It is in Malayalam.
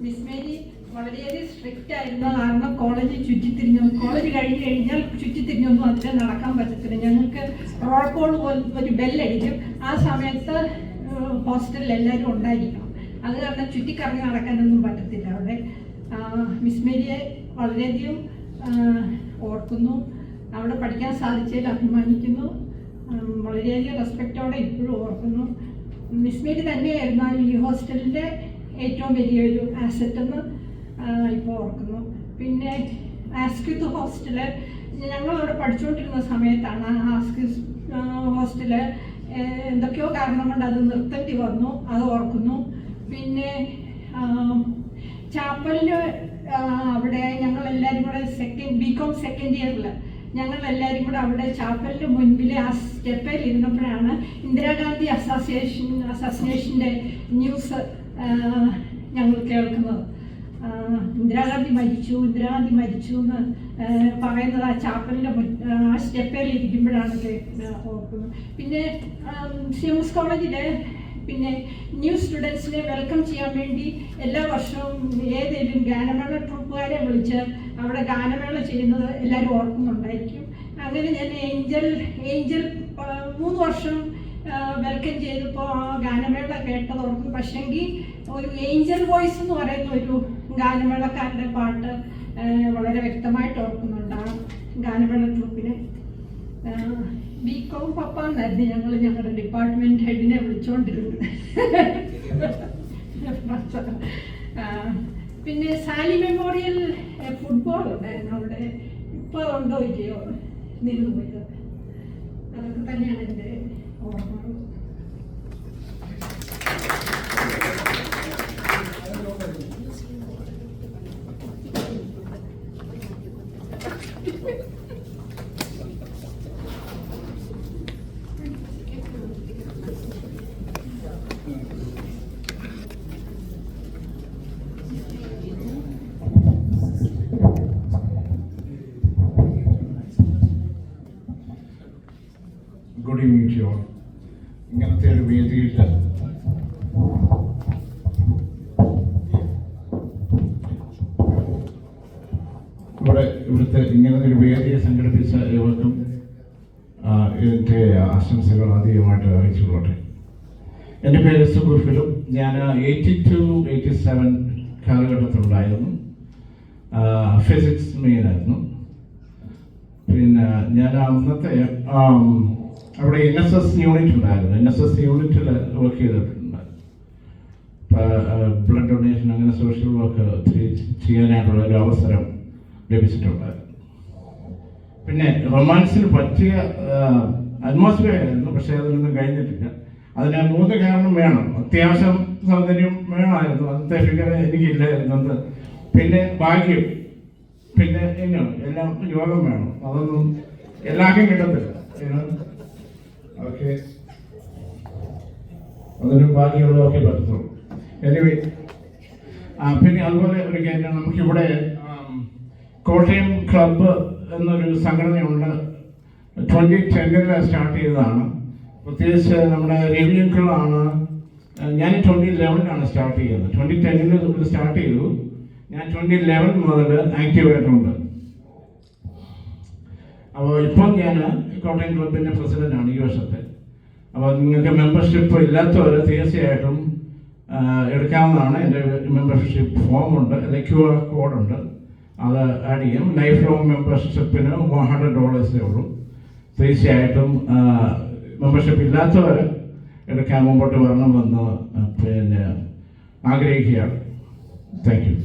മിസ് മേരി വളരെയധികം സ്ട്രിക്റ്റ് ആയിരുന്ന കാരണം കോളേജ് കഴിഞ്ഞ് കഴിഞ്ഞാൽ ചുറ്റിത്തിരിഞ്ഞൊന്നും അതിൽ നടക്കാൻ പറ്റത്തില്ല. ഞങ്ങൾക്ക് റോൾ കോൾ ഒരു ബെല്ലടിക്കും. ആ സമയത്ത് ഹോസ്റ്റലിൽ എല്ലാവരും ഉണ്ടായിരിക്കണം. അത് കാരണം ചുറ്റിക്കറങ്ങി നടക്കാനൊന്നും പറ്റത്തില്ല. അവിടെ മിസ് മേരിയെ വളരെയധികം ഓർക്കുന്നു. അവിടെ പഠിക്കാൻ സാധിച്ചതിൽ അഭിമാനിക്കുന്നു. വളരെയധികം റെസ്പെക്റ്റോടെ ഇപ്പോഴും ഓർക്കുന്നു. മിസ് മേരി തന്നെയായിരുന്നു ഈ ഹോസ്റ്റലിൻ്റെ ഏറ്റവും വലിയൊരു ആസറ്റെന്ന് ഇപ്പോൾ ഓർക്കുന്നു. പിന്നെ ആസ്ക്യൂത്ത് ഹോസ്റ്റല് ഞങ്ങളവിടെ പഠിച്ചുകൊണ്ടിരുന്ന സമയത്താണ് ആസ്ക്യൂത്ത് ഹോസ്റ്റല് എന്തൊക്കെയോ കാരണം കൊണ്ട് അത് നിർത്തേണ്ടി വന്നു. അത് ഓർക്കുന്നു. പിന്നെ ചാപ്പലിന് അവിടെ ഞങ്ങളെല്ലാവരും കൂടെ ബികോം സെക്കൻഡ് ഇയറിൽ ഞങ്ങളെല്ലാവരും കൂടെ അവിടെ ചാപ്പലിന് മുൻപിൽ ആ സ്റ്റെപ്പിൽ ഇരുന്നപ്പോഴാണ് ഇന്ദിരാഗാന്ധി അസാസിനേഷൻ്റെ ന്യൂസ് ഞങ്ങൾ കേൾക്കുന്നത്. ഇന്ദിരാഗാന്ധി മരിച്ചു എന്ന് പറയുന്നത് ആ ചാപ്പലിൻ്റെ ആ സ്റ്റെപ്പിൽ ഇരിക്കുമ്പോഴാണ് ഓർക്കുന്നത്. പിന്നെ സിഎംഎസ് കോളേജിലെ പിന്നെ ന്യൂ സ്റ്റുഡൻസിനെ വെൽക്കം ചെയ്യാൻ വേണ്ടി എല്ലാ വർഷവും ഏതെങ്കിലും ഗാനമേള ട്രൂപ്പുകാരെ വിളിച്ച് അവിടെ ഗാനമേള ചെയ്യുന്നത് എല്ലാവരും ഓർക്കുന്നുണ്ടായിരിക്കും. അങ്ങനെ ഞാൻ ഏഞ്ചൽ 3 വർഷം വെൽക്കം ചെയ്തപ്പോൾ ആ ഗാനമേള കേട്ടത് ഓർക്കും. പക്ഷെങ്കിൽ ഒരു ഏഞ്ചൽ വോയിസ് എന്ന് പറയുന്ന ഒരു ഗാനമേളക്കാരുടെ പാട്ട് വളരെ വ്യക്തമായിട്ട് ഓർക്കുന്നുണ്ട്. ആ ഗാനമേള ട്രൂപ്പിനെ ബികോം പപ്പ എന്നായിരുന്നു ഞങ്ങളുടെ ഡിപ്പാർട്ട്മെന്റ് ഹെഡിനെ വിളിച്ചുകൊണ്ടിരുന്നത്. പിന്നെ സാലി മെമ്മോറിയൽ ഫുട്ബോൾ ഉണ്ടായിരുന്നു അവിടെ. ഇപ്പോൾ ഉണ്ടോ ഇല്ലയോ നിന്ന് പോയത്. അതൊക്കെ തന്നെയാണ് എൻ്റെ ഓർമ്മകൾ. Good evening to all. ഇങ്ങനത്തെ ഒരു വേദിയിൽ ഇവിടുത്തെ ഇങ്ങനത്തെ ഒരു വേദിയെ സംഘടിപ്പിച്ച ഏവർക്കും ഇതിൻ്റെ ആശംസകൾ ആദ്യമായിട്ട് അറിയിച്ചുകൊള്ളട്ടെ. എൻ്റെ പേര് സുബു ഫിലിം. ഞാൻ 82-87 കാലഘട്ടത്തിലുണ്ടായിരുന്നു. ഫിസിക്സ് മെയിനായിരുന്നു. പിന്നെ ഞാൻ അന്നത്തെ അവിടെ NSS യൂണിറ്റ് ഉണ്ടായിരുന്നു. NSS യൂണിറ്റിൽ വർക്ക് ചെയ്തിട്ടുണ്ട്. ബ്ലഡ് ഡൊണേഷൻ അങ്ങനെ സോഷ്യൽ വർക്ക് ഒത്തിരി ചെയ്യാനായിട്ടുള്ള ഒരു അവസരം ലഭിച്ചിട്ടുണ്ടായിരുന്നു. പിന്നെ റൊമാൻസിന് പറ്റിയ അറ്റ്മോസ്ഫിയർ ആയിരുന്നു. പക്ഷേ അതിനൊന്നും കഴിഞ്ഞിട്ടില്ല. അതിന് 3 കാരണം വേണം. അത്യാവശ്യം സൗന്ദര്യം വേണമായിരുന്നു. അന്നത്തെ ഫിഗർ എനിക്കില്ലായിരുന്നു. പിന്നെ ഭാഗ്യം, പിന്നെ എല്ലാം യോഗം വേണം. അതൊന്നും എല്ലാവർക്കും കിട്ടത്തില്ല. ഓക്കെ, അതിനും ബാക്കിയുള്ളതൊക്കെ പറ്റത്തുള്ളൂ. എനിവേ, പിന്നെ അതുപോലെ ഒരു കാര്യം, നമുക്കിവിടെ കോട്ടയം ക്ലബ്ബ് എന്നൊരു സംഘടനയുണ്ട്. 2010 സ്റ്റാർട്ട് ചെയ്തതാണ്. പ്രത്യേകിച്ച് നമ്മുടെ രവിയങ്കിളാണ്. ഞാൻ 2011 സ്റ്റാർട്ട് ചെയ്തത്. 2010 സ്റ്റാർട്ട് ചെയ്തു. ഞാൻ 2011 മുതൽ ആക്റ്റീവായിട്ടുണ്ട്. അപ്പോൾ ഇപ്പം ഞാൻ കോട്ടയം ക്ലബിൻ്റെ പ്രസിഡൻ്റാണ് ഈ വർഷത്തെ. അപ്പോൾ നിങ്ങൾക്ക് മെമ്പർഷിപ്പ് ഇല്ലാത്തവർ തീർച്ചയായിട്ടും എടുക്കാവുന്നതാണ്. എൻ്റെ മെമ്പർഷിപ്പ് ഫോമുണ്ട്, അല്ലെങ്കിൽ QR കോഡുണ്ട്, അത് ആഡ് ചെയ്യും. ലൈഫ് ലോങ് മെമ്പർഷിപ്പിന് $100 ഉള്ളൂ. തീർച്ചയായിട്ടും മെമ്പർഷിപ്പ് ഇല്ലാത്തവർ എടുക്കാൻ മുമ്പോട്ട് വരണമെന്ന് പിന്നെ ആഗ്രഹിക്കുകയാണ്. Thank you.